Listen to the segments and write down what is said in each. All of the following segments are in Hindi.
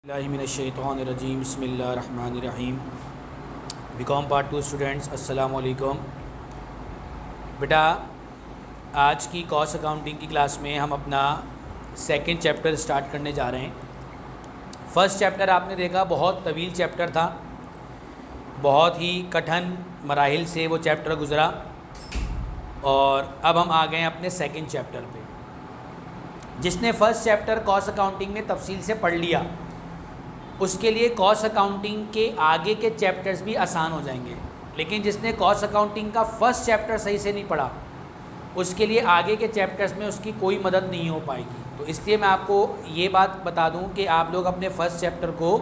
बिस्मिल्लाहिर्रहमानिर्रहीम बिस्मिल्लाहिर्रहमानिर्रहीम। बीकॉम पार्ट 2 स्टूडेंट्स अस्सलाम वालेकुम। बेटा, आज की कॉस्ट अकाउंटिंग की क्लास में हम अपना सेकंड चैप्टर स्टार्ट करने जा रहे हैं। फ़र्स्ट चैप्टर आपने देखा, बहुत तवील चैप्टर था, बहुत ही कठिन मराहिल से वो चैप्टर गुज़रा और अब हम आ गए अपने सेकंड चैप्टर पे। जिसने फ़र्स्ट चैप्टर कॉस्ट अकाउंटिंग में तफसील से पढ़ लिया उसके लिए कॉस्ट अकाउंटिंग के आगे के चैप्टर्स भी आसान हो जाएंगे, लेकिन जिसने कॉस्ट अकाउंटिंग का फ़र्स्ट चैप्टर सही से नहीं पढ़ा उसके लिए आगे के चैप्टर्स में उसकी कोई मदद नहीं हो पाएगी। तो इसलिए मैं आपको ये बात बता दूं कि आप लोग अपने फ़र्स्ट चैप्टर को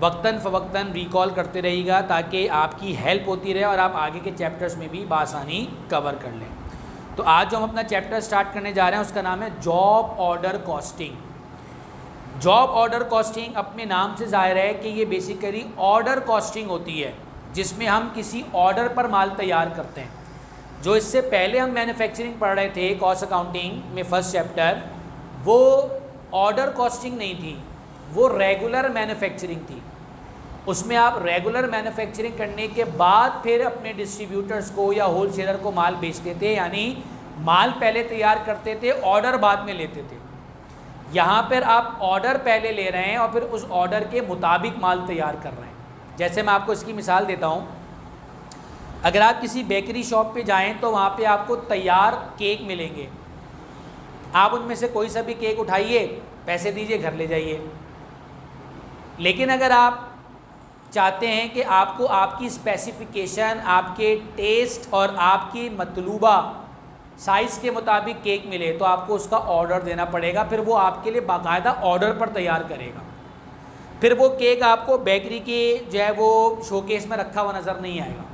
वक्तन फ़वक्तन रिकॉल करते रहिएगा ताकि आपकी हेल्प होती रहे और आप आगे के चैप्टर्स में भी बासानी कवर कर लें। तो आज जो हम अपना चैप्टर स्टार्ट करने जा रहे हैं उसका नाम है job order costing. Job order costing अपने नाम से ज़ाहिर है कि ये बेसिकली ऑर्डर कॉस्टिंग होती है जिसमें हम किसी ऑर्डर पर माल तैयार करते हैं। जो इससे पहले हम मैन्युफैक्चरिंग पढ़ रहे थे कॉस्ट अकाउंटिंग में फ़र्स्ट चैप्टर, वो ऑर्डर कॉस्टिंग नहीं थी, वो रेगुलर मैन्युफैक्चरिंग थी। उसमें आप रेगुलर मैन्युफैक्चरिंग करने के बाद फिर अपने डिस्ट्रीब्यूटर्स को या होलसेलर को माल बेचते थे, यानी माल पहले तैयार करते थे, ऑर्डर बाद में लेते थे। यहाँ पर आप ऑर्डर पहले ले रहे हैं और फिर उस ऑर्डर के मुताबिक माल तैयार कर रहे हैं। जैसे मैं आपको इसकी मिसाल देता हूँ, अगर आप किसी बेकरी शॉप पे जाएं तो वहाँ पे आपको तैयार केक मिलेंगे। आप उनमें से कोई सा भी केक उठाइए, पैसे दीजिए, घर ले जाइए। लेकिन अगर आप चाहते हैं कि आपको आपकी स्पेसिफिकेशन, आपके टेस्ट और आपकी मतलूबा साइज़ के मुताबिक केक मिले तो आपको उसका ऑर्डर देना पड़ेगा। फिर वो आपके लिए बाकायदा ऑर्डर पर तैयार करेगा। फिर वो केक आपको बेकरी के जो है वो शोकेस में रखा हुआ नज़र नहीं आएगा।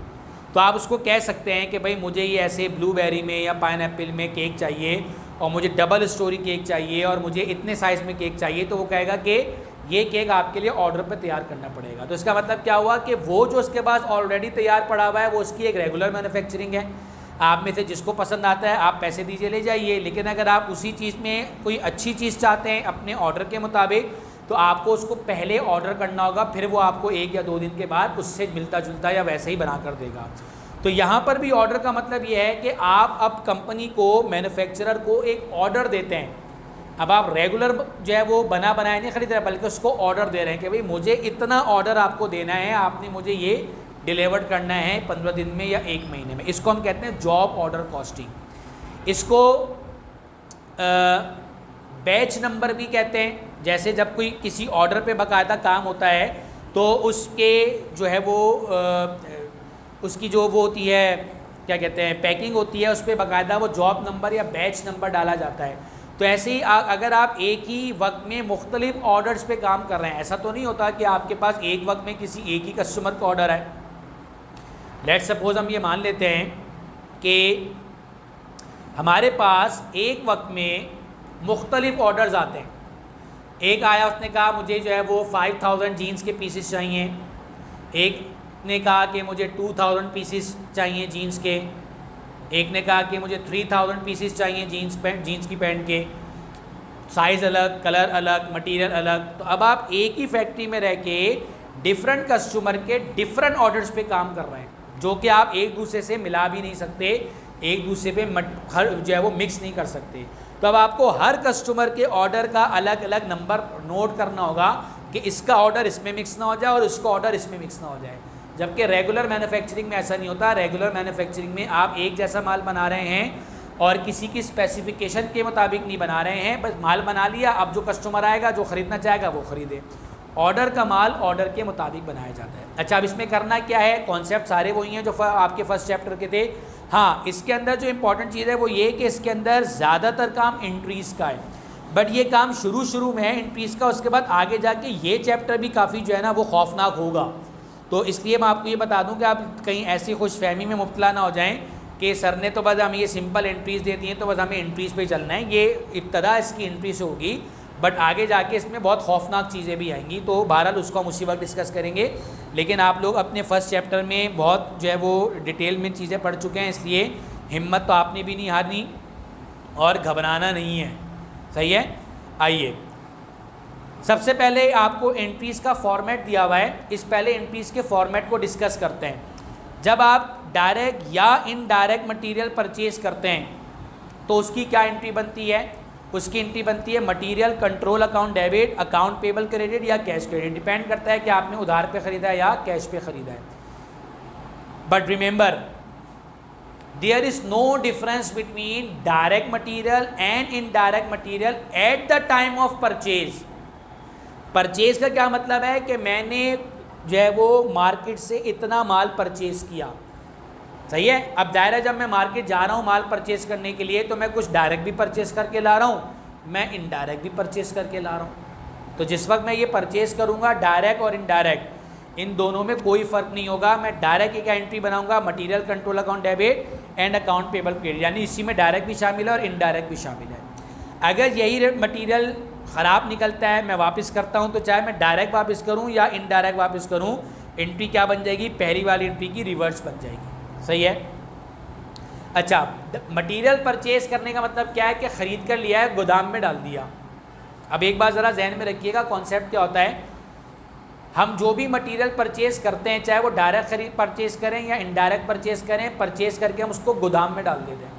तो आप उसको कह सकते हैं कि भाई मुझे ये ऐसे ब्लूबेरी में या पाइनएप्पल में केक चाहिए और मुझे डबल स्टोरी केक चाहिए और मुझे इतने साइज़ में केक चाहिए, तो वो कहेगा कि ये केक आपके लिए ऑर्डर पर तैयार करना पड़ेगा। तो इसका मतलब क्या हुआ कि वो जो उसके पास ऑलरेडी तैयार पड़ा हुआ है वो उसकी एक रेगुलर मैन्युफैक्चरिंग है। आप में से जिसको पसंद आता है आप पैसे दीजिए, ले जाइए। लेकिन अगर आप उसी चीज़ में कोई अच्छी चीज़ चाहते हैं अपने ऑर्डर के मुताबिक तो आपको उसको पहले ऑर्डर करना होगा, फिर वो आपको 1 या 2 दिन के बाद उससे मिलता जुलता या वैसे ही बना कर देगा। तो यहाँ पर भी ऑर्डर का मतलब ये है कि आप अब कंपनी को, मैन्युफैक्चरर को एक ऑर्डर देते हैं। अब आप रेगुलर जो है वो बना बनाया नहीं खरीद रहे, बल्कि उसको ऑर्डर दे रहे हैं कि भाई मुझे इतना ऑर्डर आपको देना है, आपने मुझे ये डिलीवर्ड करना है 15 दिन में या 1 महीने में। इसको हम कहते हैं जॉब ऑर्डर कॉस्टिंग। इसको बैच नंबर भी कहते हैं। जैसे जब कोई किसी ऑर्डर पे बाकायदा काम होता है तो उसके जो है वो उसकी जो वो होती है, क्या कहते हैं, पैकिंग होती है, उस पर बाकायदा वो जॉब नंबर या बैच नंबर डाला जाता है। तो ऐसे ही अगर आप एक ही वक्त में मुख्तलिफ ऑर्डर्स पे काम कर रहे हैं, ऐसा तो नहीं होता कि आपके पास एक वक्त में किसी एक ही कस्टमर का ऑर्डर है। लेट सपोज हम ये मान लेते हैं कि हमारे पास एक वक्त में मुख्तलिफ ऑर्डर्स आते हैं। एक आया, उसने कहा मुझे जो है वो 5000 जीन्स के पीसेस चाहिए। एक ने कहा कि मुझे 2000 पीसेस चाहिए जीन्स के। एक ने कहा कि मुझे 3000 पीसेस चाहिए जीन्स की पैंट के। साइज़ अलग, कलर अलग, मटेरियल अलग। तो अब आप एक ही फैक्ट्री में रह के डिफरेंट कस्टमर के डिफरेंट ऑर्डर्स पे काम कर रहे हैं, जो कि आप एक दूसरे से मिला भी नहीं सकते, एक दूसरे पे जो है वो मिक्स नहीं कर सकते। तो अब आपको हर कस्टमर के ऑर्डर का अलग अलग नंबर नोट करना होगा कि इसका ऑर्डर इसमें मिक्स ना हो जाए और इसका ऑर्डर इसमें मिक्स ना हो जाए। जबकि रेगुलर मैन्युफैक्चरिंग में ऐसा नहीं होता। रेगुलर मैन्युफैक्चरिंग में आप एक जैसा माल बना रहे हैं और किसी की स्पेसिफिकेशन के मुताबिक नहीं बना रहे हैं, बस माल बना लिया। अब जो कस्टमर आएगा, जो ख़रीदना चाहेगा वो ख़रीदे। ऑर्डर का माल ऑर्डर के मुताबिक बनाया जाता है। अच्छा, अब इसमें करना क्या है? कॉन्सेप्ट सारे वही हैं जो आपके फर्स्ट चैप्टर के थे। हाँ, इसके अंदर जो इंपॉर्टेंट चीज़ है वो ये कि इसके अंदर ज़्यादातर काम एंट्रीज़ का है, बट ये काम शुरू में है एंट्रीज़ का। उसके बाद आगे जाके ये चैप्टर भी काफ़ी जो है ना वो खौफनाक होगा। तो इसलिए मैं आपको ये बता दूं कि आप कहीं ऐसी खुशफहमी में मुब्तला ना हो जाएं कि सर ने तो बस हमें ये सिंपल एंट्रीज़ दे दी हैं तो बस हमें एंट्रीज़ पे चलना है। ये इब्तदा इसकी एंट्री से होगी, बट आगे जाके इसमें बहुत खौफनाक चीज़ें भी आएंगी। तो बहरहाल उसको हम उसी वक्त डिस्कस करेंगे। लेकिन आप लोग अपने फ़र्स्ट चैप्टर में बहुत जो है वो डिटेल में चीज़ें पढ़ चुके हैं, इसलिए हिम्मत तो आपने भी नहीं हारनी और घबराना नहीं है। सही है। आइए सबसे पहले आपको एंट्रीज़ का फॉर्मेट दिया हुआ है, इस पहले एंट्रीज़ के फॉर्मेट को डिस्कस करते हैं। जब आप डायरेक्ट या इनडायरेक्ट मटेरियल परचेज करते हैं तो उसकी क्या एंट्री बनती है? उसकी एंट्री बनती है material control account debit, account payable credit या कैश क्रेडिट। डिपेंड करता है कि आपने उधार पे ख़रीदा है या कैश पे ख़रीदा है। But remember, there is no difference between direct material and indirect material at the time of purchase. Purchase का क्या मतलब है कि मैंने जो है वो मार्केट से इतना माल परचेज किया, सही है। अब दायरा जब मैं मार्केट जा रहा हूँ माल परचेज करने के लिए तो मैं कुछ डायरेक्ट भी परचेज करके ला रहा हूँ, मैं इनडायरेक्ट भी परचेज करके ला रहा हूँ। तो जिस वक्त मैं ये परचेज करूँगा डायरेक्ट और इनडायरेक्ट, इन दोनों में कोई फ़र्क नहीं होगा। मैं डायरेक्ट एक एंट्री बनाऊँगा material control account debit and account payable credit, यानी इसी में डायरेक्ट भी शामिल है और इनडायरेक्ट भी शामिल है। अगर यही मटीरियल ख़राब निकलता है, मैं वापस करता हूँ, तो चाहे मैं डायरेक्ट वापस करूँ या इनडायरेक्ट वापस करूँ, एंट्री क्या बन जाएगी? पहली वाली एंट्री की रिवर्स बन जाएगी, सही है। अच्छा, मटेरियल परचेज करने का मतलब क्या है कि ख़रीद कर लिया है, गोदाम में डाल दिया। अब एक बार ज़रा जहन में रखिएगा कॉन्सेप्ट क्या होता है। हम जो भी मटेरियल परचेज़ करते हैं, चाहे वो डायरेक्ट खरीद परचेज़ करें या इनडायरेक्ट परचेज़ करें, परचेज़ करके हम उसको गोदाम में डाल देते हैं।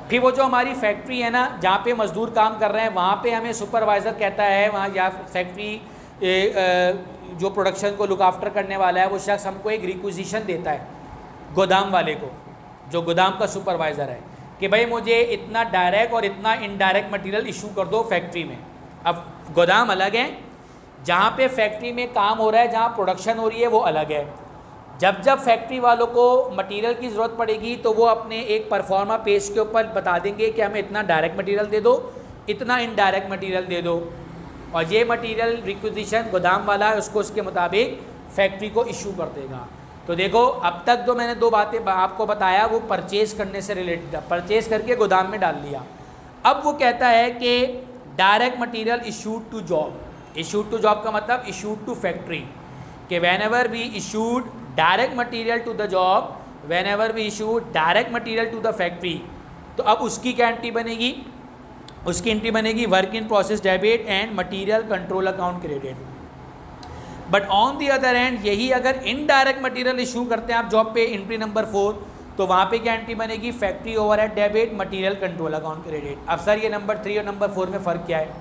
फिर वो जो हमारी फैक्ट्री है ना, जहाँ पे मज़दूर काम कर रहे हैं, वहाँ पे हमें सुपरवाइज़र कहता है, वहाँ या फैक्ट्री जो प्रोडक्शन को लुक आफ्टर करने वाला है, वो शख्स हमको एक रिक्विजिशन देता है गोदाम वाले को, जो गोदाम का सुपरवाइज़र है, कि भाई मुझे इतना डायरेक्ट और इतना इनडायरेक्ट मटेरियल इशू कर दो फैक्ट्री में। अब गोदाम अलग है, जहाँ पे फैक्ट्री में काम हो रहा है, जहाँ प्रोडक्शन हो रही है, वो अलग है। जब जब फैक्ट्री वालों को मटेरियल की ज़रूरत पड़ेगी तो वो अपने एक परफॉर्मा पेज के ऊपर बता देंगे कि हमें इतना डायरेक्ट मटेरियल दे दो, इतना इनडायरेक्ट मटेरियल दे दो, और ये मटेरियल रिक्विजिशन गोदाम वाला है उसको उसके मुताबिक फैक्ट्री को इशू कर देगा। तो देखो, अब तक जो मैंने दो बातें आपको बताया वो परचेज करने से रिलेटेड, परचेज करके गोदाम में डाल लिया। अब वो कहता है कि direct material issued to job. Issued to job का मतलब इशूड टू फैक्ट्री, कि whenever we issued direct material to the job, whenever we issued direct material to the factory, तो अब उसकी क्या एंट्री बनेगी? उसकी एंट्री बनेगी work in process debit and material control account credit. But on the other end, यही अगर इनडायरेक्ट मटेरियल इशू करते हैं आप जॉब पे, एंट्री नंबर 4, तो वहाँ पे क्या एंट्री बनेगी? Factory overhead debit material control account credit. अब सर ये नंबर 3 और नंबर 4 में फ़र्क क्या है?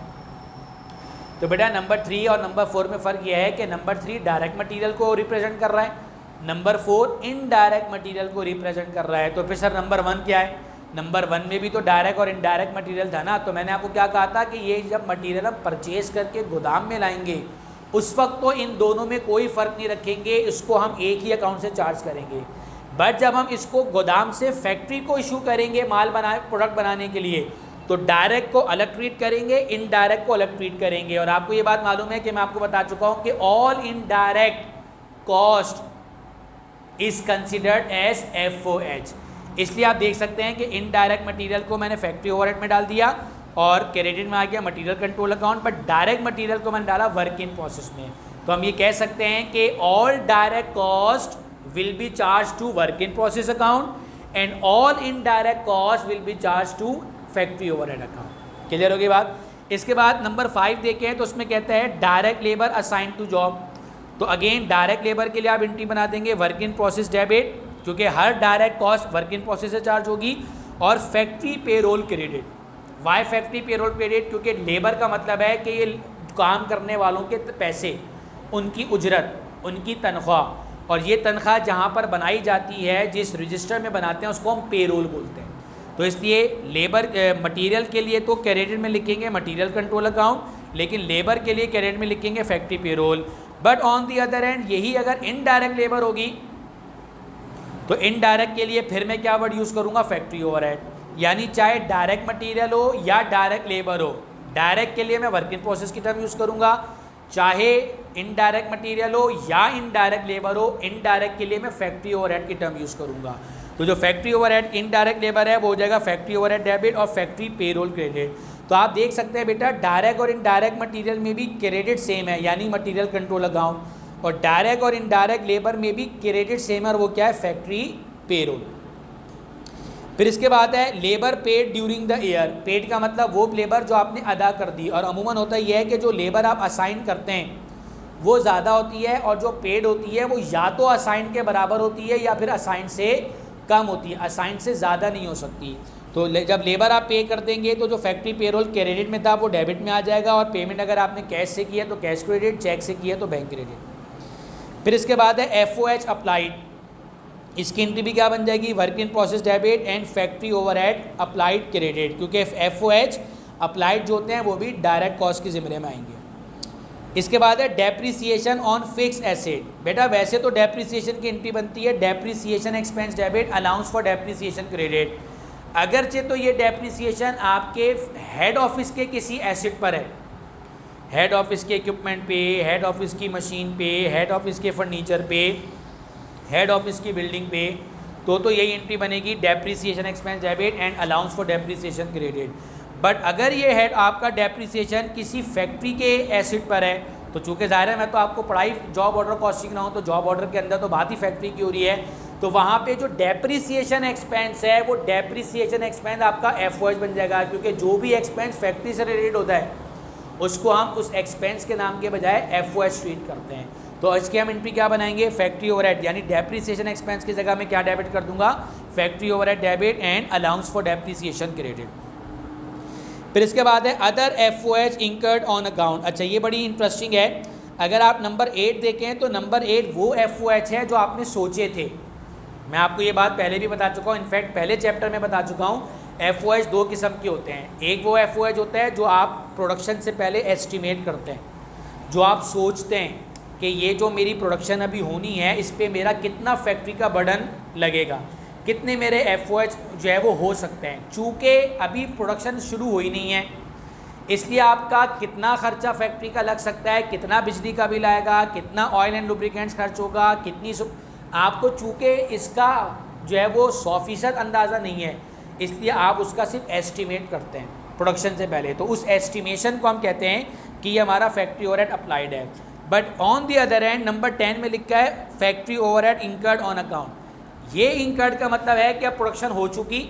तो बेटा नंबर 3 और नंबर 4 में फ़र्क यह है कि नंबर 3 डायरेक्ट मटेरियल को रिप्रेजेंट कर रहा है, नंबर 4 इनडायरेक्ट मटेरियल को रिप्रेजेंट कर रहा है। तो फिर सर नंबर 1 क्या है? नंबर 1 में भी तो डायरेक्ट और इनडायरेक्ट मटेरियल था ना। तो मैंने आपको क्या कहा था कि ये जब मटेरियल हम परचेज करके गोदाम में लाएंगे उस वक्त तो इन दोनों में कोई फ़र्क नहीं रखेंगे, इसको हम एक ही अकाउंट से चार्ज करेंगे। बट जब हम इसको गोदाम से फैक्ट्री को इशू करेंगे माल प्रोडक्ट बनाने के लिए, तो डायरेक्ट को अलग ट्रीट करेंगे, इनडायरेक्ट को अलग ट्रीट करेंगे। और आपको ये बात मालूम है कि मैं आपको बता चुका हूँ कि all indirect cost is considered as FOH। इसलिए आप देख सकते हैं कि इनडायरेक्ट मटेरियल को मैंने फैक्ट्री ओवरहेड में डाल दिया और क्रेडिट में आ गया material control account, but direct material को मैंने डाला वर्क इन प्रोसेस में। तो हम ये कह सकते हैं कि all direct cost will be charge to work in process account and all indirect cost will be charge to factory overhead account. Clear होगी बात? इसके बाद नंबर 5 देखें तो उसमें कहता है direct labour assign to job. तो अगेन डायरेक्ट लेबर के लिए आप एंट्री बना देंगे वर्क इन प्रोसेस डेबिट, क्योंकि हर direct cost work in process से चार्ज होगी, और factory payroll credit. Why factory payroll credit? क्योंकि लेबर का मतलब है कि ये काम करने वालों के पैसे, उनकी उजरत, उनकी तनख्वाह, और ये तनख्वाह जहाँ पर बनाई जाती है, जिस रजिस्टर में बनाते हैं उसको हम पेरोल बोलते हैं। तो इसलिए लेबर मटेरियल के लिए तो क्रेडिट में लिखेंगे मटेरियल कंट्रोल अकाउंट, लेकिन लेबर के लिए क्रेडिट में लिखेंगे factory payroll. But on the other end, यही अगर इनडायरेक्ट लेबर होगी तो इनडायरेक्ट के लिए फिर मैं क्या वर्ड यूज़ करूँगा? Factory overhead. यानी चाहे डायरेक्ट मटेरियल हो या डायरेक्ट लेबर हो, डायरेक्ट के लिए मैं वर्क इन प्रोसेस की टर्म यूज़ करूँगा, चाहे इनडायरेक्ट मटेरियल हो या इनडायरेक्ट लेबर हो, इनडायरेक्ट के लिए मैं फैक्ट्री ओवरहेड की टर्म यूज़ करूँगा। तो जो फैक्ट्री ओवरहेड इनडायरेक्ट लेबर है वो हो जाएगा फैक्ट्री ओवरहेड डेबिट और फैक्ट्री पेरोल क्रेडिट। तो आप देख सकते हैं बेटा डायरेक्ट और इनडायरेक्ट मटेरियल में भी क्रेडिट सेम है, यानी मटेरियल कंट्रोल अकाउंट, और डायरेक्ट और इनडायरेक्ट लेबर में भी क्रेडिट सेम है, और वो क्या है? Factory payroll. फिर इसके बाद है labour paid during the year. Paid का मतलब वो लेबर जो आपने अदा कर दी, और अमूमन होता यह है कि जो लेबर आप असाइन करते हैं वो ज़्यादा होती है, और जो पेड होती है वो या तो असाइन के बराबर होती है या फिर असाइन से कम होती है, असाइन से ज़्यादा नहीं हो सकती। तो जब लेबर आप पे कर देंगे तो जो फैक्ट्री पेरोल क्रेडिट में था वो डेबिट में आ जाएगा, और पेमेंट अगर आपने कैश से की है तो कैश क्रेडिट, चेक से की है तो बैंक क्रेडिट। फिर इसके बाद है FOH अप्लाइड। इसकी एंट्री भी क्या बन जाएगी, work in process debit and factory overhead applied credit, क्योंकि FOH अप्लाइड जो होते हैं वो भी डायरेक्ट कॉस्ट के ज़िम्मे में आएंगे। इसके बाद है डेप्रिसिएशन ऑन फिक्स एसेट। बेटा वैसे तो डेप्रिसिएशन की एंट्री बनती है depreciation expense debit, allowance for depreciation credit. अगरचे तो ये डेप्रिसिएशन आपके हेड ऑफिस के किसी एसेट पर है, हेड ऑफिस के इक्विपमेंट पे, हेड ऑफिस की मशीन पे, हेड ऑफिस के फर्नीचर पे, हेड ऑफिस की बिल्डिंग पे, तो यही एंट्री बनेगी depreciation expense debit and allowance for depreciation credit. But अगर ये हेड आपका डेप्रिसिएशन किसी फैक्ट्री के एसेट पर है, तो चूँकि ज़ाहिर है मैं तो आपको पढ़ाई जॉब ऑर्डर कॉस्टिंग रहा हूँ, तो जॉब ऑर्डर के अंदर तो बात ही फैक्ट्री की हो रही है, तो वहाँ पे जो डेप्रिसिएशन एक्सपेंस है वो डेप्रिसिएशन एक्सपेंस आपका FOH बन जाएगा, क्योंकि जो भी एक्सपेंस फैक्ट्री से रिलेटेड होता है उसको हम उस एक्सपेंस के नाम के बजाय FOH ट्रीट करते हैं। तो इसकी हम एंट्री क्या बनाएंगे, फैक्ट्री ओवरहेड, यानी डेप्रिसिएशन एक्सपेंस की जगह में क्या डेबिट कर दूंगा, factory overhead debit and allowance for depreciation credit. फिर इसके बाद है other FOH incurred on account. अच्छा ये बड़ी इंटरेस्टिंग है, अगर आप नंबर 8 देखें तो नंबर 8 वो FOH है जो आपने सोचे थे। मैं आपको ये बात पहले भी बता चुका हूँ, इनफैक्ट पहले चैप्टर में बता चुका हूँ। FOH दो किस्म के होते हैं, एक वो FOH होता है जो आप प्रोडक्शन से पहले एस्टिमेट करते हैं, जो आप सोचते हैं कि ये जो मेरी प्रोडक्शन अभी होनी है इस पर मेरा कितना फैक्ट्री का बर्डन लगेगा, कितने मेरे FOH जो है वो हो सकते हैं। चूँकि अभी प्रोडक्शन शुरू हुई नहीं है, इसलिए आपका कितना खर्चा फैक्ट्री का लग सकता है, कितना बिजली का बिल आएगा, कितना ऑयल एंड लुब्रिकेंट्स खर्च होगा, कितनी आपको चूँकि इसका जो है वो 100% अंदाज़ा नहीं है, इसलिए आप उसका सिर्फ एस्टिमेट करते हैं प्रोडक्शन से पहले। तो उस एस्टिमेशन को हम कहते हैं कि ये हमारा फैक्ट्री ओवरहेड अप्लाइड है। But on the other and number 10 में लिखा है factory overhead incurred on account. ये इंकर्ड का मतलब है कि अब प्रोडक्शन हो चुकी,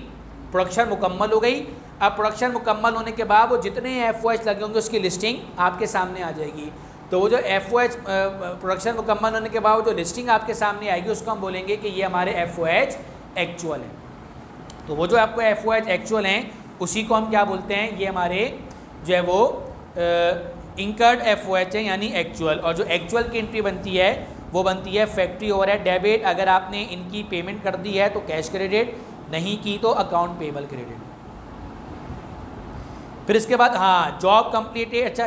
प्रोडक्शन मुकम्मल हो गई। अब प्रोडक्शन मुकम्मल होने के बाद वो जितने FOH लगे होंगे उसकी लिस्टिंग आपके सामने आ जाएगी। तो वो जो FOH प्रोडक्शन मुकम्मल होने के बाद जो लिस्टिंग आपके सामने आएगी उसको हम बोलेंगे कि ये हमारे FOH एक्चुअल है। तो वो जो आपको FOH एक्चुअल हैं उसी को हम क्या बोलते हैं, ये हमारे जो है वो इंकर्ड FOH है यानी एक्चुअल। और जो एक्चुअल की एंट्री बनती है वो बनती है फैक्ट्री ओवरहेड डेबिट। अगर आपने इनकी पेमेंट कर दी है तो कैश क्रेडिट, नहीं की तो अकाउंट पेबल क्रेडिट। फिर इसके बाद हाँ जॉब कंप्लीटेड। अच्छा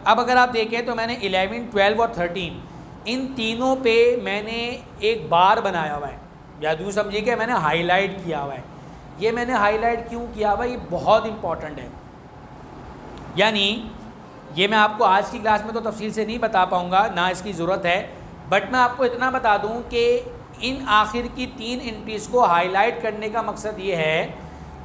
अब अगर आप देखें तो मैंने 11, 12 और 13 इन तीनों पे मैंने एक बार बनाया हुआ है, या यूँ समझिए कि मैंने हाईलाइट किया हुआ है। ये मैंने हाईलाइट क्यों किया हुआ है, ये बहुत इंपॉर्टेंट है। यानी ये मैं आपको आज की क्लास में तो तफसील से नहीं बता पाऊँगा, ना इसकी ज़रूरत है, बट मैं आपको इतना बता दूँ कि इन आखिर की 3 एंट्रीज़ को हाईलाइट करने का मकसद ये है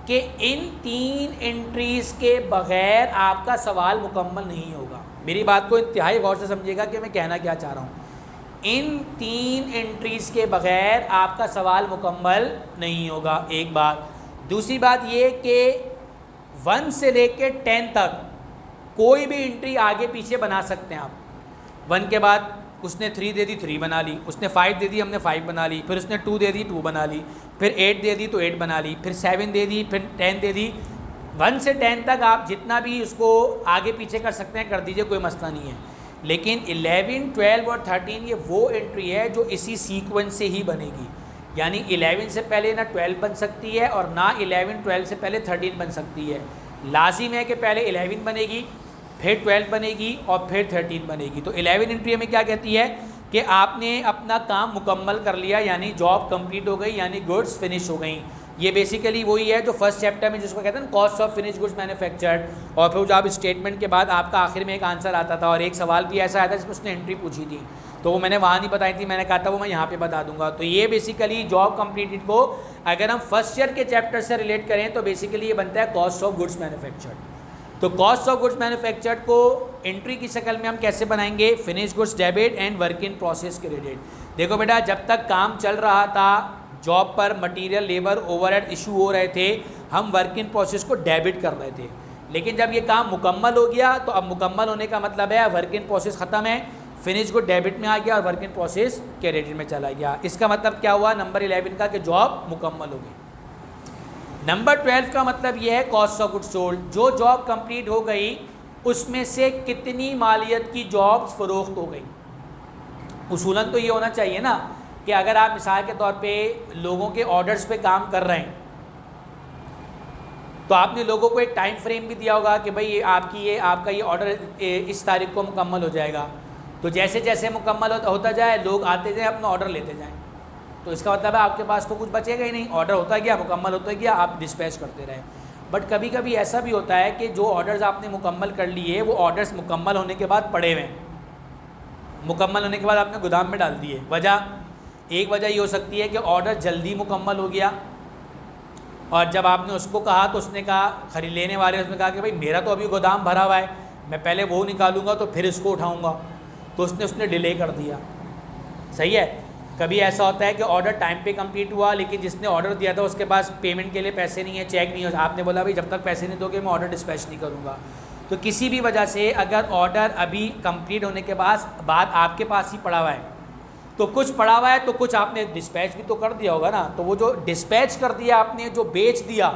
कि इन 3 एंट्रीज़ के बग़ैर आपका सवाल मुकम्मल नहीं होगा। मेरी बात को इंतहाई गौर से समझिएगा कि मैं कहना क्या चाह रहा हूँ। इन 3 एंट्रीज़ के बग़ैर आपका सवाल मुकम्मल नहीं होगा, एक बात। दूसरी बात ये कि 1 से लेकर 10 तक कोई भी एंट्री आगे पीछे बना सकते हैं आप। 1 के बाद उसने 3 दे दी, 3 बना ली, उसने 5 दे दी, हमने 5 बना ली, फिर उसने 2 दे दी, 2 बना ली, फिर 8 दे दी तो 8 बना ली, फिर 7 दे दी, फिर 10 दे दी। 1 से 10 तक आप जितना भी उसको आगे पीछे कर सकते हैं कर दीजिए, कोई मसला नहीं है। लेकिन 11, 12 और 13 ये वो एंट्री है जो इसी सीक्वेंस से ही बनेगी। यानी 11 से पहले ना 12 बन सकती है और ना 11, 12 से पहले 13 बन सकती है। लाजिम है कि पहले 11 बनेगी, फिर 12 बनेगी और फिर 13 बनेगी। तो 11 एंट्री में क्या कहती है कि आपने अपना काम मुकम्मल कर लिया, यानी जॉब कंप्लीट हो गई, यानी गुड्स फिनिश हो गई। ये बेसिकली वही है जो फर्स्ट चैप्टर में जिसको कहते हैं cost of finish goods manufactured. और फिर जब स्टेटमेंट के बाद आपका आखिर में एक आंसर आता था और एक सवाल भी ऐसा आया था जिसमें उसने एंट्री पूछी थी, तो वो मैंने वहाँ नहीं बताई थी, मैंने कहा था वो मैं यहाँ पे बता दूंगा। तो ये बेसिकली जॉब कंप्लीटेड को अगर हम फर्स्ट ईयर के चैप्टर से रिलेट करें तो बेसिकली ये बनता है कॉस्ट ऑफ गुड्स मैन्युफैक्चर्ड। तो कॉस्ट ऑफ गुड्स मैन्युफैक्चर्ड को एंट्री की शक्ल में हम कैसे बनाएंगे, finish goods debit and work in process credit. देखो बेटा, जब तक काम चल रहा था जॉब पर मटेरियल लेबर ओवरहेड इशू हो रहे थे, हम वर्क इन प्रोसेस को डेबिट कर रहे थे। लेकिन जब ये काम मुकम्मल हो गया तो अब मुकम्मल होने का मतलब है वर्क इन प्रोसेस ख़त्म है, फिनिश गुड डेबिट में आ गया और वर्क इन प्रोसेस क्रेडिट में चला गया। इसका मतलब क्या हुआ नंबर 11 का कि जॉब मुकम्मल हो गई। नंबर 12 का मतलब ये है कॉस्ट ऑफ गुड्स सोल्ड। जो जॉब कंप्लीट हो गई उसमें से कितनी मालियत की जॉब्स फ़रोख्त हो गई। उसूलन तो ये होना चाहिए ना कि अगर आप मिसाल के तौर पे लोगों के ऑर्डर्स पे काम कर रहे हैं तो आपने लोगों को एक टाइम फ्रेम भी दिया होगा कि भाई ये आपका ये ऑर्डर इस तारीख को मुकम्मल हो जाएगा। तो जैसे जैसे मुकम्मल होता जाए लोग आते जाएँ अपना ऑर्डर लेते जाएँ, तो इसका मतलब है आपके पास तो कुछ बचेगा ही नहीं। ऑर्डर होता गया, मुकम्मल होता गया, आप डिस्पैच करते रहे। बट कभी कभी ऐसा भी होता है कि जो ऑर्डर्स आपने मुकम्मल कर लिए वो ऑर्डर्स मुकम्मल होने के बाद पड़े हुए हैं, मुकम्मल होने के बाद आपने गोदाम में डाल दिए। एक वजह ये हो सकती है कि ऑर्डर जल्दी मुकम्मल हो गया और जब आपने उसको कहा तो उसने कहा, खरीद लेने वाले उसने कहा कि भाई मेरा तो अभी गोदाम भरा हुआ है, मैं पहले वो निकालूंगा तो फिर इसको उठाऊंगा, तो उसने डिले कर दिया। सही है। कभी ऐसा होता है कि ऑर्डर टाइम पे कंप्लीट हुआ लेकिन जिसने ऑर्डर दिया था उसके पास पेमेंट के लिए पैसे नहीं है, चेक नहीं है, आपने बोला भाई जब तक पैसे नहीं दोगे मैं ऑर्डर डिस्पैच नहीं करूँगा। तो किसी भी वजह से अगर ऑर्डर अभी कंप्लीट होने के बाद आपके पास ही पड़ा हुआ है तो कुछ पड़ा हुआ है तो कुछ आपने डिस्पैच भी तो कर दिया होगा ना। तो वो जो डिस्पैच कर दिया आपने, जो बेच दिया,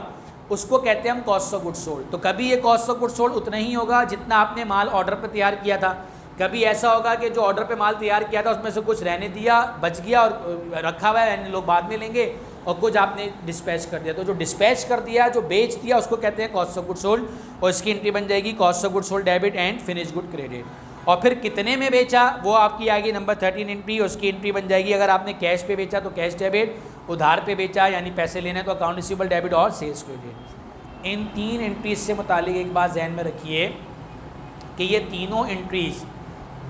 उसको कहते हैं हम कॉस्ट ऑफ गुड्स सोल्ड। तो कभी ये कॉस्ट ऑफ गुड्स सोल्ड उतना ही होगा जितना आपने माल ऑर्डर पर तैयार किया था। कभी ऐसा होगा कि जो ऑर्डर पे माल तैयार किया था उसमें से कुछ रहने दिया, बच गया और रखा हुआ है, लोग बाद में लेंगे, और कुछ आपने डिस्पैच कर दिया। तो जो डिस्पैच कर दिया, जो बेच दिया, उसको कहते हैं कॉस्ट ऑफ गुड्स सोल्ड और इसकी एंट्री बन जाएगी cost of goods sold debit and finish good credit. और फिर कितने में बेचा वो आपकी आएगी नंबर 13 एंट्री, उसकी एंट्री बन जाएगी अगर आपने कैश पे बेचा तो कैश डेबिट, उधार पे बेचा यानी पैसे लेने तो अकाउंट रिसीवेबल डेबिट और सेल्स क्रेडिट। इन 3 एंट्रीज से मुतालिक एक बात जहन में रखिए कि ये तीनों एंट्रीज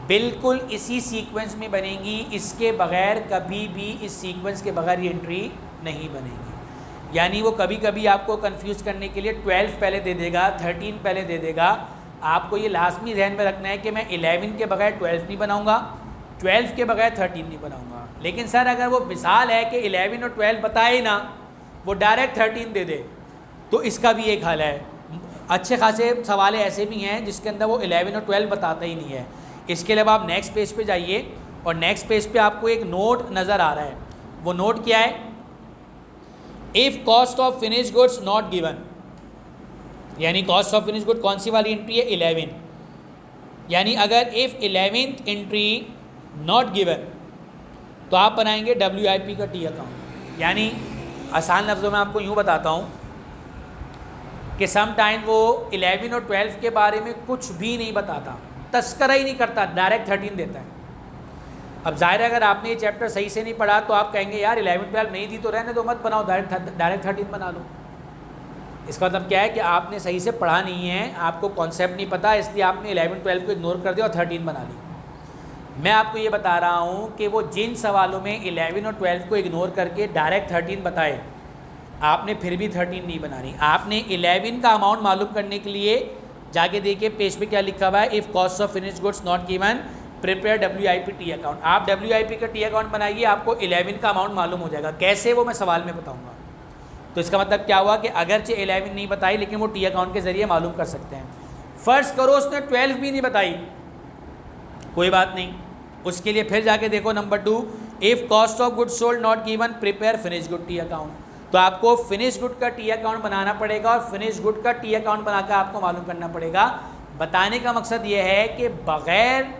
बिल्कुल इसी सीक्वेंस में बनेंगी, इसके बगैर कभी भी इस सीक्वेंस के बगैर ये एंट्री नहीं बनेगी। यानी वो कभी कभी आपको कंफ्यूज करने के लिए 12 पहले दे देगा, 13 पहले दे देगा। आपको ये लाजमी जहन में रखना है कि मैं 11 के बगैर 12 नहीं बनाऊंगा, 12 के बगैर 13 नहीं बनाऊंगा। लेकिन सर अगर वो मिसाल है कि 11 और 12 बताए ना, वो डायरेक्ट 13 दे दे, तो इसका भी एक हल है। अच्छे खासे सवाल ऐसे भी हैं जिसके अंदर वो 11 और 12 बताता ही नहीं है। इसके लिए आप नेक्स्ट पेज पे जाइए और नेक्स्ट पेज पे आपको एक नोट नज़र आ रहा है। वो नोट क्या है? If cost of finish goods not given, यानी कॉस्ट ऑफ फिनिश गुड कौन सी वाली एंट्री है? 11। यानी अगर if 11th entry not given तो आप बनाएंगे WIP का टी अकाउंट। यानी आसान लफ्ज़ों में आपको यूँ बताता हूँ कि सम टाइम वो 11 और 12 के बारे में कुछ भी नहीं बताता, तस्करा ही नहीं करता, डायरेक्ट 13 देता है। अब ज़ाहिर है अगर आपने ये चैप्टर सही से नहीं पढ़ा तो आप कहेंगे यार 11 12 नहीं दी तो रहने दो, मत बनाओ, डायरेक्ट 13 बना लो। इसका मतलब क्या है कि आपने सही से पढ़ा नहीं है, आपको कॉन्सेप्ट नहीं पता, इसलिए आपने 11 12 को इग्नोर कर दिया और 13 बना ली। मैं आपको ये बता रहा हूँ कि वो जिन सवालों में 11 और 12 को इग्नोर करके डायरेक्ट 13 बताए, आपने फिर भी 13 नहीं बनानी। आपने 11 का अमाउंट मालूम करने के लिए जाके देखिए पेज पे क्या लिखा हुआ है, if cost of finish goods not given prepare WIP T account. आप WIP का टी अकाउंट बनाइए, आपको 11 का अमाउंट मालूम हो जाएगा। कैसे, वो मैं सवाल में बताऊंगा। तो इसका मतलब क्या हुआ कि अगरचे 11 नहीं बताई लेकिन वो टी अकाउंट के ज़रिए मालूम कर सकते हैं। फ़र्ज़ करो उसने 12 भी नहीं बताई, कोई बात नहीं, उसके लिए फिर जाके देखो number 2, if cost of goods sold not given prepare finish good T account. तो आपको फिनिश गुड का टी अकाउंट बनाना पड़ेगा और फिनिश गुड का टी अकाउंट बनाकर आपको मालूम करना पड़ेगा। बताने का मकसद ये है कि बग़ैर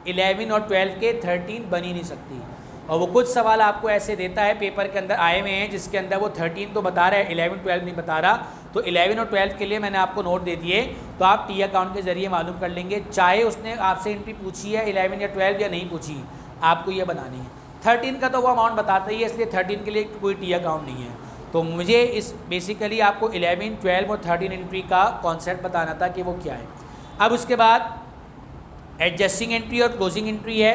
11 और 12 के 13 बन ही नहीं सकती। और वो कुछ सवाल आपको ऐसे देता है, पेपर के अंदर आए हुए हैं जिसके अंदर वो 13 तो बता रहा है, 11 12 नहीं बता रहा। तो 11 और 12 के लिए मैंने आपको नोट दे दिए, तो आप टी अकाउंट के ज़रिए मालूम कर लेंगे, चाहे उसने आपसे एंट्री पूछी है 11 या 12 या नहीं पूछी, आपको ये बनानी है। 13 का तो वो अमाउंट बताता ही है, इसलिए 13 के लिए कोई टी अकाउंट नहीं है। तो मुझे इस बेसिकली आपको 11 12 और 13 एंट्री का कॉन्सेप्ट बताना था कि वो क्या है। अब उसके बाद एडजस्टिंग एंट्री और क्लोजिंग एंट्री है।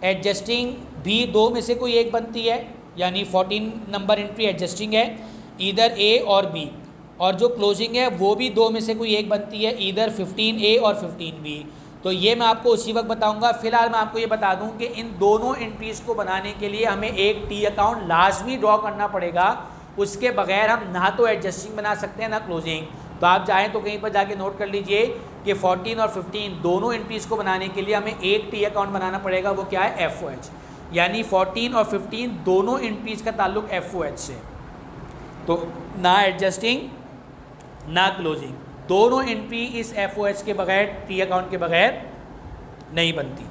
एडजस्टिंग भी दो में से कोई एक बनती है, यानी 14 नंबर एंट्री एडजस्टिंग है, ईदर A और B। और जो क्लोजिंग है वो भी दो में से कोई एक बनती है, ईदर 15A और 15B। तो ये मैं आपको उसी वक्त बताऊंगा। फिलहाल मैं आपको ये बता दूं कि इन दोनों एंट्रीज़ को बनाने के लिए हमें एक टी अकाउंट लाजमी ड्रॉ करना पड़ेगा। उसके बगैर हम ना तो एडजस्टिंग बना सकते हैं ना क्लोजिंग। तो आप चाहें तो कहीं पर जाके नोट कर लीजिए कि 14 और 15 दोनों एंट्रीज़ को बनाने के लिए हमें एक टी अकाउंट बनाना पड़ेगा। वो क्या है? FOH। यानी 14 और 15 दोनों एंट्रीज़ का ताल्लुक FOH से। तो ना एडजस्टिंग ना क्लोजिंग, दोनों एंट्री इस FOH के बगैर, टी अकाउंट के बगैर नहीं बनती।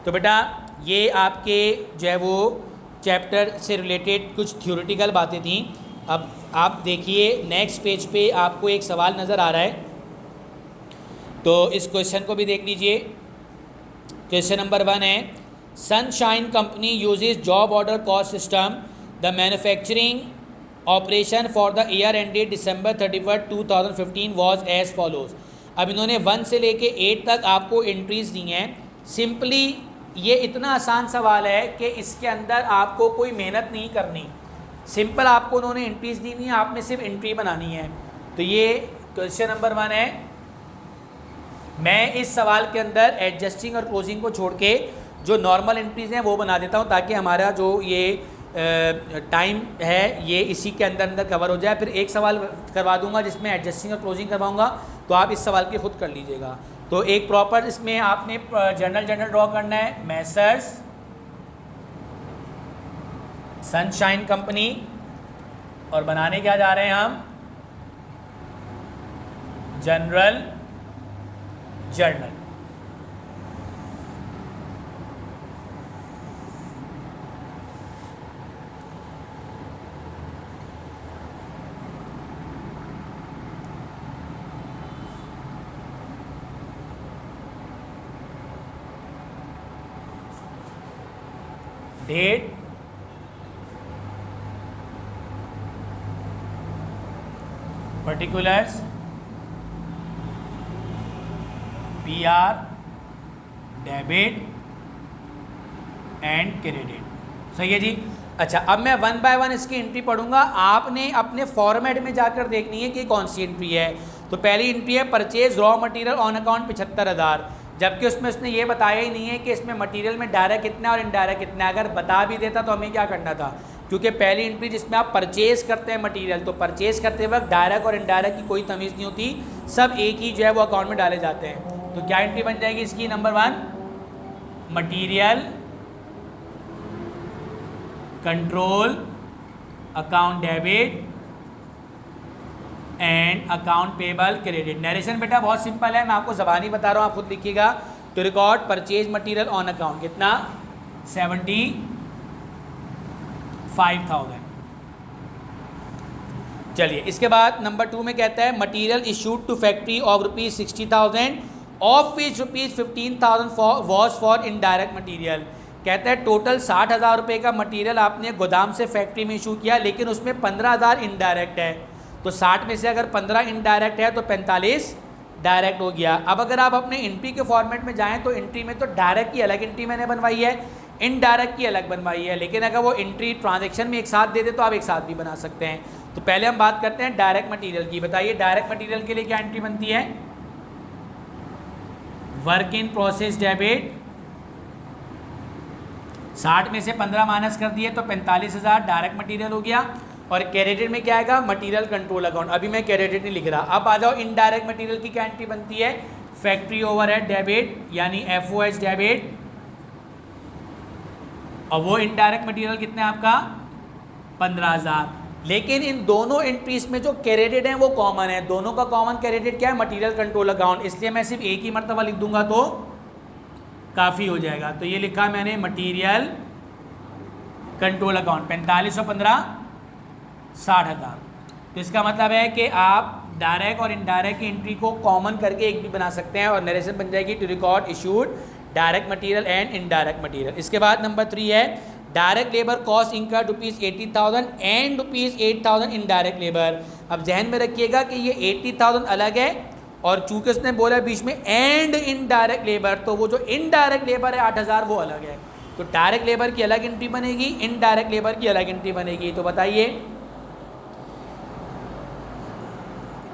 तो बेटा ये आपके जो है वो चैप्टर से रिलेटेड कुछ थ्योरेटिकल बातें थी। अब आप देखिए नेक्स्ट पेज पे आपको एक सवाल नज़र आ रहा है, तो इस क्वेश्चन को भी देख लीजिए। क्वेश्चन नंबर 1 है, Sunshine company uses job order cost system, the manufacturing operation for the year ended December 31, 2015 was as follows. अब इन्होंने 1 से लेके 8 तक आपको एंट्रीज दी हैं। सिंपली ये इतना आसान सवाल है कि इसके अंदर आपको कोई मेहनत नहीं करनी, सिंपल आपको उन्होंने एंट्रीज दी हैं, आपने सिर्फ एंट्री बनानी है। तो ये क्वेश्चन नंबर 1 है। मैं इस सवाल के अंदर एडजस्टिंग और क्लोजिंग को छोड़ के जो नॉर्मल एंट्रीज हैं वो बना देता हूँ, ताकि हमारा जो ये टाइम है ये इसी के अंदर अंदर कवर हो जाए। फिर एक सवाल करवा दूंगा जिसमें एडजस्टिंग और क्लोजिंग करवाऊंगा, तो आप इस सवाल की खुद कर लीजिएगा। तो एक प्रॉपर इसमें आपने जनरल ड्रॉ करना है, मैसर्स सनशाइन कंपनी, और बनाने क्या जा रहे हैं हम? General journal. Date, particulars, PR, debit and credit. सही है जी। अच्छा, अब मैं 1 बाय 1 इसकी एंट्री पढ़ूंगा, आपने अपने फॉर्मेट में जाकर देखनी है कि कौन सी एंट्री है। तो पहली एंट्री है purchase raw material on account 75,000, जबकि उसमें उसने ये बताया ही नहीं है कि इसमें मटेरियल में डायरेक्ट कितना और इनडायरेक्ट कितना। अगर बता भी देता तो हमें क्या करना था, क्योंकि पहली एंट्री जिसमें आप परचेज़ करते हैं मटेरियल, तो परचेज़ करते वक्त डायरेक्ट और इनडायरेक्ट की कोई तमीज़ नहीं होती, सब एक ही जो है वो अकाउंट में डाले जाते हैं। तो क्या एंट्री बन जाएगी इसकी? Number 1 material control account debit and account payable credit. Narration बेटा बहुत सिंपल है, मैं आपको ज़बानी बता रहा हूँ, आप खुद लिखिएगा। तो record purchase material on account कितना? 75,000। चलिए, इसके बाद नंबर 2 में कहता है material issued to factory of ₹60,000 of which ₹15,000 was for indirect material. कहता है टोटल 60,000 रुपये का मटेरियल आपने गोदाम से फैक्ट्री में इशू किया, लेकिन उसमें 15,000 इनडायरेक्ट है। तो 60 में से अगर 15 इनडायरेक्ट है तो 45 डायरेक्ट हो गया। अब अगर आप अपने एंट्री के फॉर्मेट में जाएं तो एंट्री में तो डायरेक्ट की अलग एंट्री मैंने बनवाई है, इनडायरेक्ट की अलग बनवाई है, लेकिन अगर वो एंट्री ट्रांजैक्शन में एक साथ दे दे तो आप एक साथ भी बना सकते हैं। तो पहले हम बात करते हैं डायरेक्ट मटेरियल की। बताइए डायरेक्ट मटेरियल के लिए क्या एंट्री बनती है? वर्क इन प्रोसेस डेबिट, 60 में से 15 माइनस कर दिए तो 45,000 डायरेक्ट मटेरियल हो गया। और क्रेडिट में क्या आएगा? Material control account. अभी मैं क्रेडिट नहीं लिख रहा। अब आ जाओ इनडायरेक्ट मटेरियल की क्या एंट्री बनती है? फैक्ट्री ओवरहेड डेबिट यानी FOH डेबिट, और वो इनडायरेक्ट मटेरियल कितने आपका? 15,000। लेकिन इन दोनों एंट्रीज में जो क्रेडिट है वो कॉमन है, दोनों का कॉमन क्रेडिट क्या है? Material control account. इसलिए मैं सिर्फ एक ही मरतबा लिख दूंगा तो काफ़ी हो जाएगा। तो ये लिखा मैंने मटेरियल कंट्रोल अकाउंट 45 और 15 60,000। तो इसका मतलब है कि आप डायरेक्ट और इनडायरेक्ट की एंट्री को कॉमन करके एक भी बना सकते हैं, और नरेशन बन जाएगी to record issued direct material and indirect material. इसके बाद नंबर 3 है direct labour cost incur ₹80,000 and ₹8,000 indirect labour. अब जहन में रखिएगा कि ये 80,000 अलग है, और चूंकि उसने बोला बीच में एंड इनडायरेक्ट लेबर, तो वो जो इनडायरेक्ट लेबर है 8,000 वो अलग है। तो डायरेक्ट लेबर की अलग एंट्री बनेगी, इनडायरेक्ट लेबर की अलग एंट्री बनेगी। तो बताइए,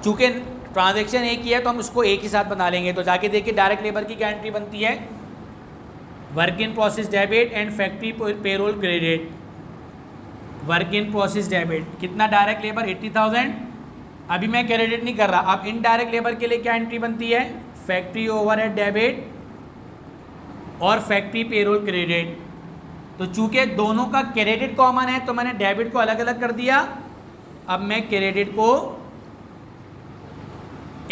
चूँकि ट्रांजैक्शन एक ही है तो हम उसको एक ही साथ बना लेंगे। तो जाके देखिए डायरेक्ट लेबर की क्या एंट्री बनती है, work in process debit and factory payroll credit. Work in process debit कितना, डायरेक्ट लेबर 80,000, अभी मैं क्रेडिट नहीं कर रहा। अब इनडायरेक्ट लेबर के लिए क्या एंट्री बनती है, फैक्ट्री ओवरहेड डेबिट और फैक्ट्री पेरोल क्रेडिट। तो चूंकि दोनों का क्रेडिट कॉमन है तो मैंने डेबिट को अलग अलग कर दिया, अब मैं क्रेडिट को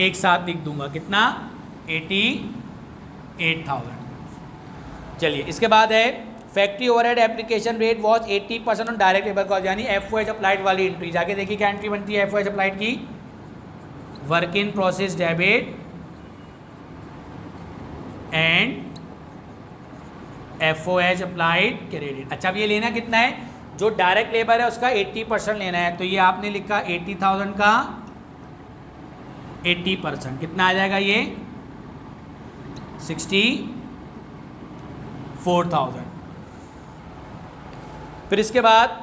एक साथ लिख दूंगा, कितना, 88,000। चलिए इसके बाद है factory overhead application rate was 80% on direct labour cost, यानी एफओएच अप्लाइड वाली एंट्री। जाके देखिए क्या एंट्री बनती है एफओएच अप्लाइड की, work in process debit and FOH applied credit. अच्छा अब ये लेना कितना है, जो डायरेक्ट लेबर है उसका 80% लेना है, तो ये आपने लिखा 80,000 का 80%, कितना आ जाएगा ये, 64,000। फिर इसके बाद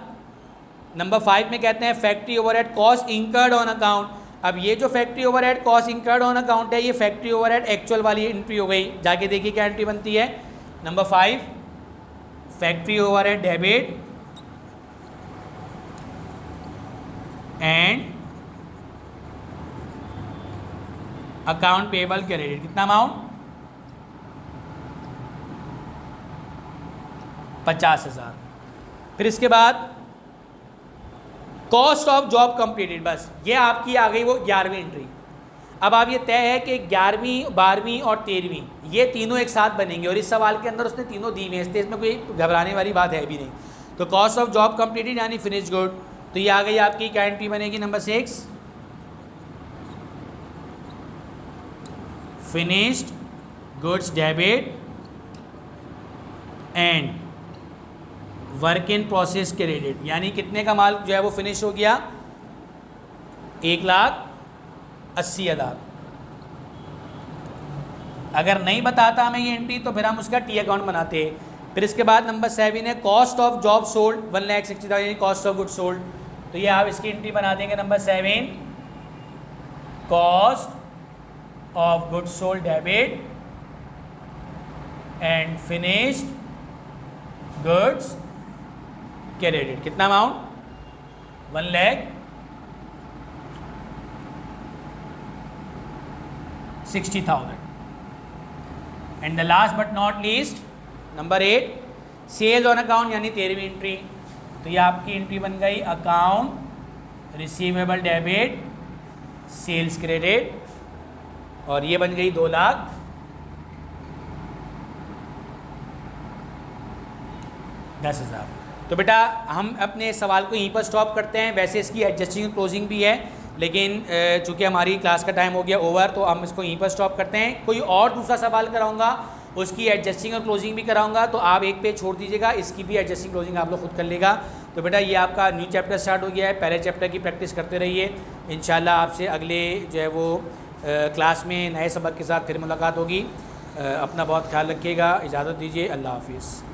नंबर 5 में कहते हैं factory overhead cost incurred on account. अब ये जो factory overhead cost incurred on account है, ये फैक्ट्री ओवरहेड एक्चुअल वाली एंट्री हो गई। जाके देखिए क्या एंट्री बनती है, number 5 factory overhead debit and account payable credit, कितना अमाउंट, 50,000। फिर इसके बाद कॉस्ट ऑफ जॉब कंप्लीटेड, बस ये आपकी आ गई वो 11वीं एंट्री। अब आप ये तय है कि 11वीं 12वीं और 13वीं ये तीनों एक साथ बनेंगे, और इस सवाल के अंदर उसने तीनों दी हुई हैं, इसलिए इसमें कोई घबराने वाली बात है भी नहीं। तो कॉस्ट ऑफ जॉब कंप्लीटेड यानी फिनिश गुड, तो ये आ गई आपकी क्या एंट्री बनेगी, number 6 finished goods debit and work in process credit, यानी कितने का माल जो है वो फिनिश हो गया, 1,80,000। अगर नहीं बताता हमें ये एंट्री तो फिर हम उसका टी अकाउंट बनाते हैं। फिर इसके बाद नंबर 7 है कॉस्ट ऑफ जॉब सोल्ड 1,60,000 यानी कॉस्ट ऑफ गुड सोल्ड, तो ये आप इसकी एंट्री बना देंगे number 7 cost of good sold debit and finished goods credit, कितना amount, 1,60,000। And the last but not least number 8 sales on account यानी 13वीं एंट्री, तो ये आपकी एंट्री बन गई account receivable debit sales credit, और ये बन गई 2,10,000। तो बेटा हम अपने सवाल को यहीं पर स्टॉप करते हैं। वैसे इसकी एडजस्टिंग क्लोजिंग भी है, लेकिन चूँकि हमारी क्लास का टाइम हो गया ओवर, तो हम इसको यहीं पर स्टॉप करते हैं। कोई और दूसरा सवाल कराऊंगा, उसकी एडजस्टिंग और क्लोजिंग भी कराऊंगा, तो आप एक पेज छोड़ दीजिएगा, इसकी भी एडजस्टिंग क्लोजिंग आप लोग खुद कर लेगा। तो बेटा ये आपका न्यू चैप्टर स्टार्ट हो गया है, पहले चैप्टर की प्रैक्टिस करते रहिए। इंशाल्लाह आपसे अगले जो है वो क्लास में नए सबक के साथ फिर मुलाकात होगी। अपना बहुत ख्याल रखिएगा, इजाज़त दीजिए, अल्लाह हाफिज़।